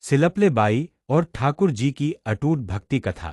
सिलपले by और ठाकुर जी की अटूट भक्ति कथा।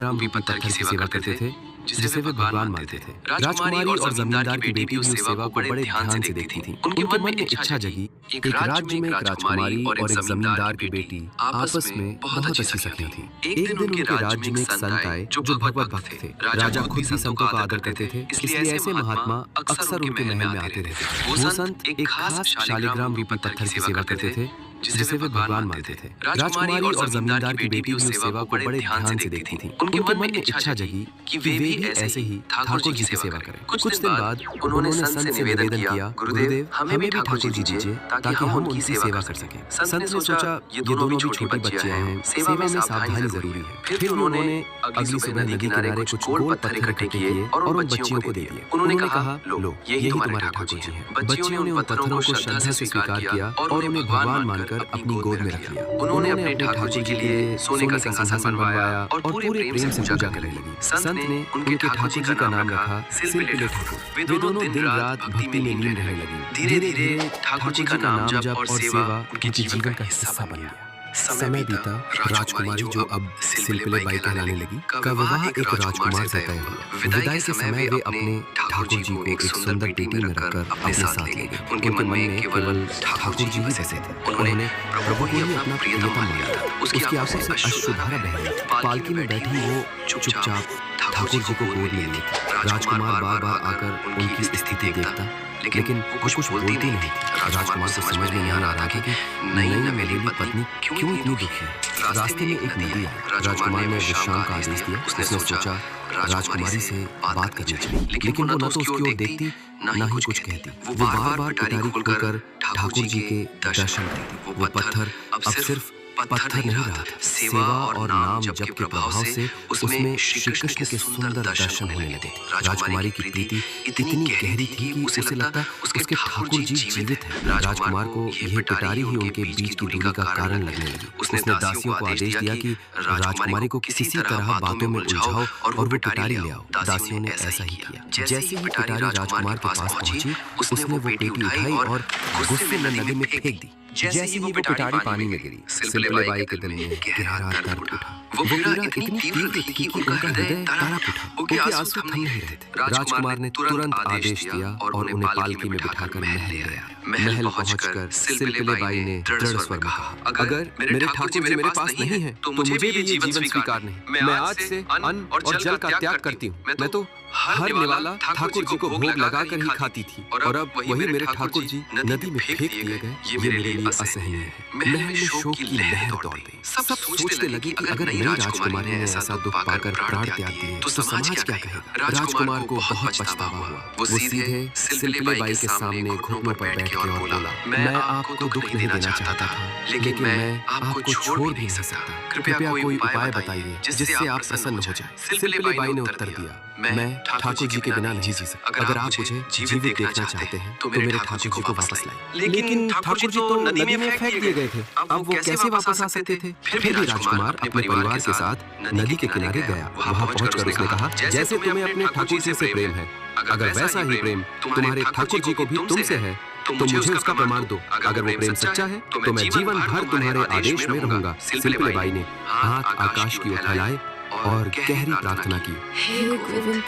राम भी पत्थर की सेवा करते थे जिसे वे भगवान मानते थे। राजकुमारी और जमींदार की बेटी भी उस सेवा को बड़े ध्यान से देखती थी। उनके मन में इच्छा जगी, एक राज्य में एक राजकुमारी और एक जमींदार की बेटी आपस में बहुत अच्छी सखियां थीं। एक दिन उनके राज्य में एक संत आए जो भगवत भक्त थे। राजा खुद भी संतों का आदर करते थे, इसलिए ऐसे महात्मा अक्सर उनके महल में आते रहते थे। वो संत एक खास शालिग्राम रूपी पत्थर की सेवा करते थे जिसे वे भगवान मानते थे। राजकुमारी और जमींदार की बेटी भी उस सेवा को बड़े ध्यान से देखती थी। उनके मन में इच्छा जगी कि वे भी ऐसे ही ठाकुर जी की सेवा करें। कुछ दिन बाद उन्होंने संत से निवेदन किया, गुरुदेव हमें भी ठाकुर जी दीजिए ताकि हम उनकी सेवा कर सकें। संत ने सोचा ये दोनों भी छोटी बच्चियां हैं, सेवा में सावधानी जरूरी है। फिर उन्होंने अगली सुबह नदी किनारे कुछ गोल पत्थर इकट्ठे किए और उन बच्चियों को दे दिए। उन्होंने कहा, लो यही तुम्हारे ठाकुर जी हैं। बच्चियों ने उन पत्थरों को श्रद्धा से स्वीकार किया और उन्हें भगवान मानकर अपनी गोद में रख लिया। उन्होंने अपने ठाकुर जी के लिए सोने का सिंहासन बनवाया और पूरे प्रेम से पूजा करने लगी। संत ने उनके ठाकुर जी का नाम रखा सिलपिले ठाकुर। वे दोनों दिन रात भक्ति में लीन रहने लगी। धीरे धीरे ठाकुर जी का नाम जप और सेवा उनके जीवन का हिस्सा बन गया। समय बीता, राजकुमारी जो अब सिलपिले बाई कहलाने लगी का विवाह एक राजकुमार से तय हुआ। विदाई के समय वे अपने ठाकुर जी को एक सुंदर पेटी में रखकर अपने साथ ले गए। उनके मन में केवल ठाकुर जी ही बसे थे। उन्होंने प्रभु को ही अपना प्रियतम माना था। उसकी आंखों से अश्रुधारा बह रही थी। पालकी में बैठी वो चुपचाप ठाकुर जी को गोद में लिए थी। राजकुमार बार बार आकर उनकी स्थिति देखता, लेकिन वो कुछ बोलती नहीं थी। राजकुमार को समझ में नहीं आ रहा था कि नई नवेली पत्नी क्यों इतनी दुखी है। रास्ते में एक नदी आई। राजकुमार ने विश्राम का आदेश दिया। उसने सोचा राजकुमारी से बात करनी चाहिए, लेकिन वो न तो उसकी ओर देखती न ही कुछ कहती। वो बार बार पिटारी खोलकर ठाकुर जी के दर्शन देती। वो पत्थर अब सिर्फ पत्थर नहीं रहा था। सेवा और नाम जप के प्रभाव से उसमें श्री कृष्ण के सुंदर दर्शन होने लगे। राजकुमारी की प्रीति इतनी गहरी थी कि उसे लगता उसके ठाकुर जी जीवित हैं। राजकुमार को यह पिटारी ही उनके बीच की दूरी का कारण लगने लगी। उसने दासियों को आदेश दिया कि राजकुमारी को किसी तरह बातों में उलझाओ और वो पिटारी ले आओ। दासियों ने ऐसा ही किया। जैसे ही पिटारी राजकुमार के पास पहुंची, उसने वो पेटी उठाई और गुस्से में नदी में फेंक दी। जैसे ही वो पिटारी पानी में गिरी, सिलपिले बाई के दिल में गहरा दर्द उठा। वो पीड़ा इतनी तीव्र थी कि उनका हृदय तड़प उठा। उनके आंसू थम नहीं रहे थे। राजकुमार ने तुरंत आदेश दिया और उन्हें पालकी में बिठाकर महल ले आया। महल पहुंचकर सिलपिले बाई ने दृढ़ स्वर में कहा, अगर मेरे ठाकुर जी मेरे पास नहीं है तो मुझे भी ये जीवन स्वीकार नहीं। मैं आज से अन्न और जल का त्याग करती हूँ। मैं तो हर निवाला ठाकुर जी को भोग लगाकर ही खाती थी और अब वही मेरे ठाकुर जी नदी में फेंक दिए गए। ये मेरे लिए असहनीय है। महल में शोक की लहर दौड़ गई। सब सोचने लगे कि अगर नई राजकुमारी ने ऐसा दुख पाकर प्राण त्याग दिए तो समाज क्या कहेगा। राजकुमार को बहुत पछतावा हुआ। वो सीधे सिलपिले बाई के सामने घुटनों पर बैठ के और बोला, मैं आपको दुख नहीं देना चाहता था, लेकिन मैं आपको छोड़ भी नहीं सकता। कृपया कोई उपाय बताइए जिससे आप प्रसन्न हो जाए। सिलपिले बाई ने उत्तर दिया, मैं ठाकुर जी के बिना नहीं जी सकता। अगर आप मुझे जीवित देखना चाहते हैं तो मेरे ठाकुर जी को वापस लाएं। लेकिन ठाकुर जी तो नदी में फेंक दिए गए थे। अब वो कैसे वापस आ सकते थे। फिर भी राजकुमार अपने परिवार के साथ नदी के किनारे गया। वहां पहुंचकर उसने कहा, जैसे तुम्हें अपने ठाकुर जी से प्रेम है, अगर वैसा ही प्रेम तुम्हारे ठाकुर जी को भी तुमसे है तो मुझे उसका प्रमाण दो। अगर वो प्रेम सच्चा है तो मैं जीवन भर तुम्हारे आदेश में रहूंगा। सिलपिले बाई ने हाथ आकाश की ओर फैलाए और गहरी प्रार्थना की, हे गोविंद,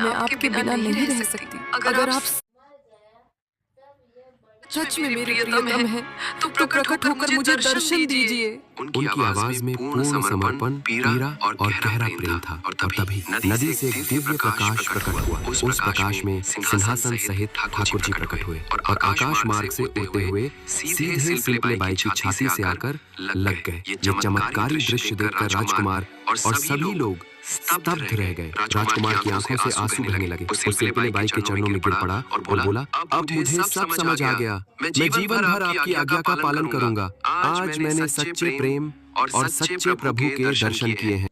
मैं आपके बिना नहीं रह सकती। अगर आप सच में मेरे प्रियतम हैं तो प्रकट होकर मुझे दर्शन दीजिए। उनकी आवाज में पूर्ण समर्पण, पीड़ा और गहरा प्रेम था। और तभी नदी से एक दिव्य प्रकाश प्रकट हुआ। उस प्रकाश में सिंहासन सहित ठाकुर जी प्रकट हुए और आकाश मार्ग से उड़ते हुए सीधे सिलपिले बाई की छाती से आकर लग गए। ये चमत्कारी दृश्य देखकर राजकुमार और सभी लोग स्तब्ध रह गए। राजकुमार की आंखों से आंसू बहने लगे। वो सिलपिले बाई के चरणों में गिर पड़ा और बोला, अब मुझे सब समझ आ गया। मैं जीवन भर आपकी आज्ञा का पालन करूंगा। आज मैंने सच्चे प्रेम और सच्चे प्रभु के दर्शन किए हैं।